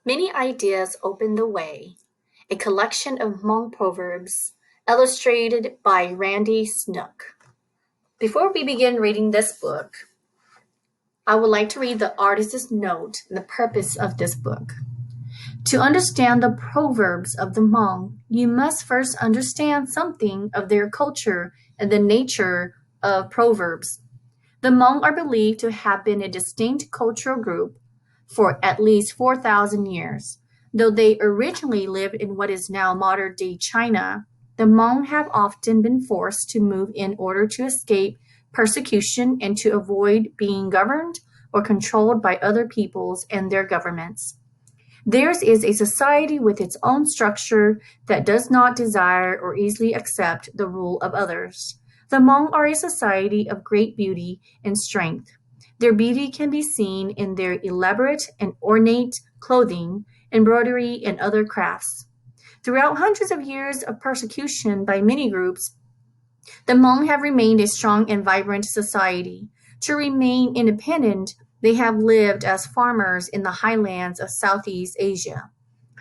Many ideas open the way. A collection of Hmong proverbs illustrated by Randy Snook. Before we begin reading this book, I would like to read the artist's note and the purpose of this book. To understand the proverbs of the Hmong, you must first understand something of their culture and the nature of proverbs. The Hmong are believed to have been a distinct cultural group for at least 4,000 years. Though they originally lived in what is now modern-day China, the Hmong have often been forced to move in order to escape persecution and to avoid being governed or controlled by other peoples and their governments. Theirs is a society with its own structure that does not desire or easily accept the rule of others. The Hmong are a society of great beauty and strength. Their beauty can be seen in their elaborate and ornate clothing, embroidery, and other crafts. Throughout hundreds of years of persecution by many groups, the Hmong have remained a strong and vibrant society. To remain independent, they have lived as farmers in the highlands of Southeast Asia.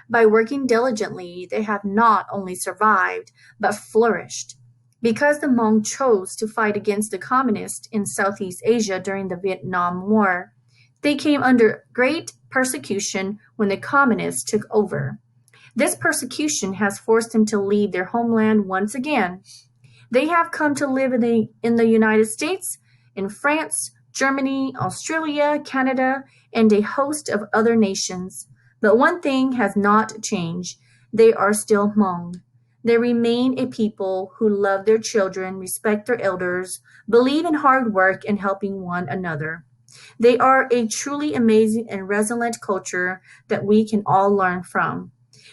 By working diligently, they have not only survived, but flourished. Because the Hmong chose to fight against the communists in Southeast Asia during the Vietnam War, they came under great persecution when the communists took over. This persecution has forced them to leave their homeland once again. They have come to live in the United States, in France, Germany, Australia, Canada, and a host of other nations. But one thing has not changed. They are still Hmong. They remain a people who love their children, respect their elders, believe in hard work and helping one another. They are a truly amazing and resilient culture that we can all learn from.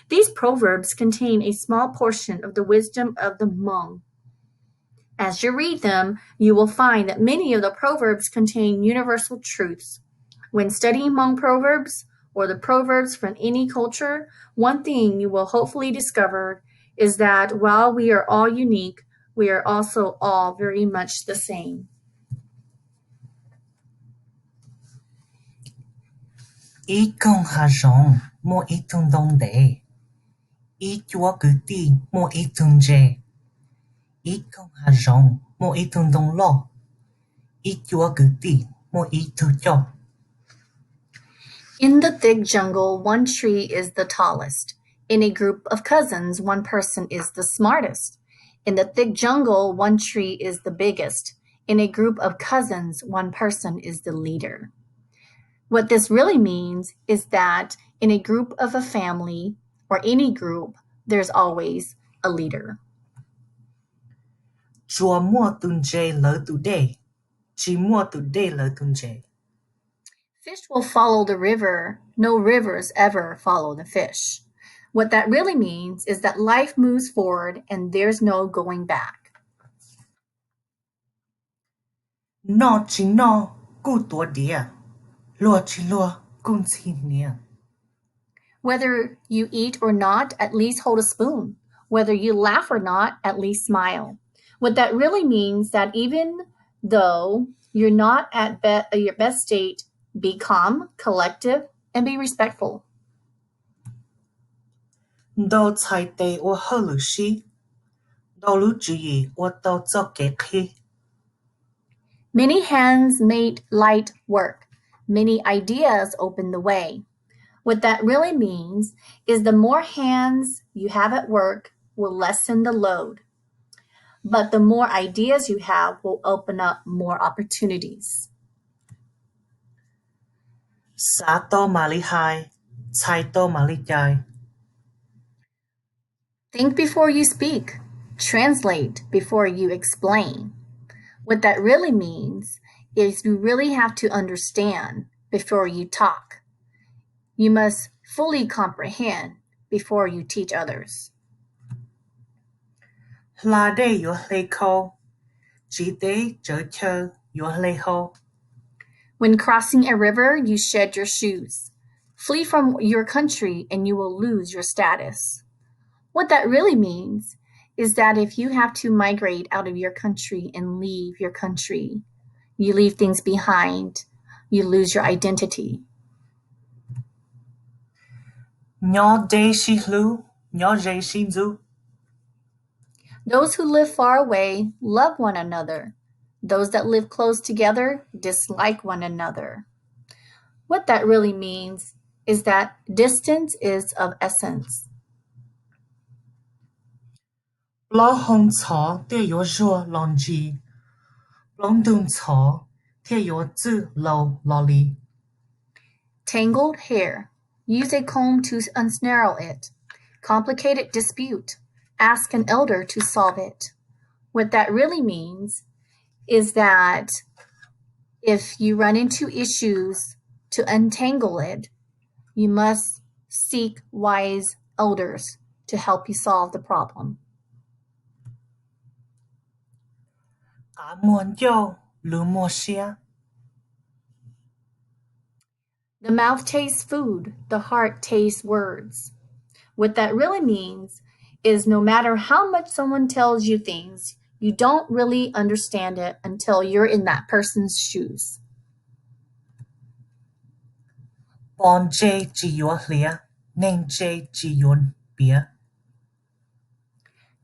These proverbs contain a small portion of the wisdom of the Hmong. As you read them, you will find that many of the proverbs contain universal truths. When studying Hmong proverbs, or the proverbs from any culture, one thing you will hopefully discover is that while we are all unique, we are also all very much the same. Ít con hà rong mô ít thun đông đề. Ít chúa cứ ti mô ít thun dê. Ít con hà rong mô ít thun đông lo. Ít chúa cứ ti mô ít thu cho. In the thick jungle, one tree is the tallest. In a group of cousins, one person is the smartest. In the thick jungle, one tree is the biggest. In a group of cousins, one person is the leader. What this really means is that in a group of a family, or any group, there's always a leader. Chúa mua tun dê lỡ tu đê. Chỉ mua tu đê lỡ tun dê. Fish will follow the river. No rivers ever follow the fish. What that really means is that life moves forward and there's no going back. No chỉ no cu tua đĩa. Lua chỉ lua cung chi nia. Whether you eat or not, at least hold a spoon. Whether you laugh or not, at least smile. What that really means that even though you're not at your best state, be calm, collective, and be respectful. Đâu chai tê ô hơ lử shi. Đâu lũ chỉ gì ô tao cho kế khi. Many hands made light work. Many ideas open the way. What that really means is the more hands you have at work will lessen the load. But the more ideas you have will open up more opportunities. Xã to mà lý hai, chai to mà lý chai. Think before you speak. Translate before you explain. What that really means is you really have to understand before you talk. You must fully comprehend before you teach others. Là đây yo lê khô. Chỉ tế chở chơ yo lê hô. When crossing a river, you shed your shoes. Flee from your country and you will lose your status. What that really means is that if you have to migrate out of your country and leave your country, you leave things behind, you lose your identity. Nhỏ dê si hlu, nhỏ dê si du. Those who live far away love one another. Those that live close together dislike one another. What that really means is that distance is of essence. Lo hong cho te yo zhuo long ji. Long dung cho te yo zi lo lo li. Tangled hair. Use a comb to unsnarl it. Complicated dispute. Ask an elder to solve it. What that really means is that if you run into issues, to untangle it, you must seek wise elders to help you solve the problem. Ả muôn yo lu mo xia. The mouth tastes food, the heart tastes words. What that really means is no matter how much someone tells you things, you don't really understand it until you're in that person's shoes. Bon jay ji yo lia, name jay ji yon bia.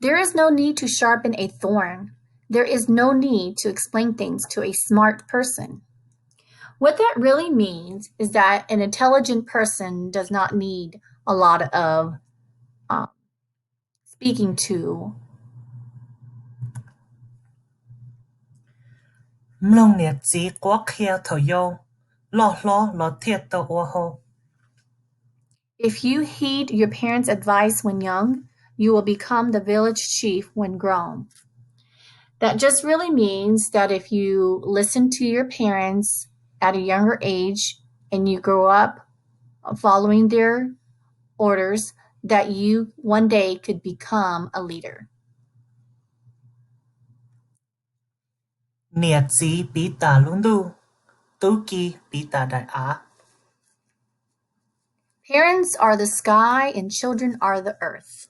There is no need to sharpen a thorn. There is no need to explain things to a smart person. What that really means is that an intelligent person does not need a lot of speaking to. Mlong niat ji quá khia thở yo, lo thiệt tờ ô ho. If you heed your parents' advice when young, you will become the village chief when grown. That just really means that if you listen to your parents at a younger age and you grow up following their orders, that you one day could become a leader. Niat ji bí tà lung du, tu ki bí tà đại á. Parents are the sky and children are the earth.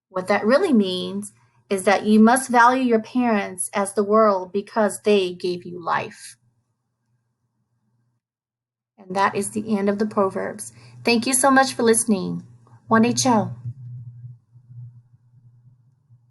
What that really means is that you must value your parents as the world because they gave you life. And that is the end of the Proverbs. Thank you so much for listening. One day, ciao.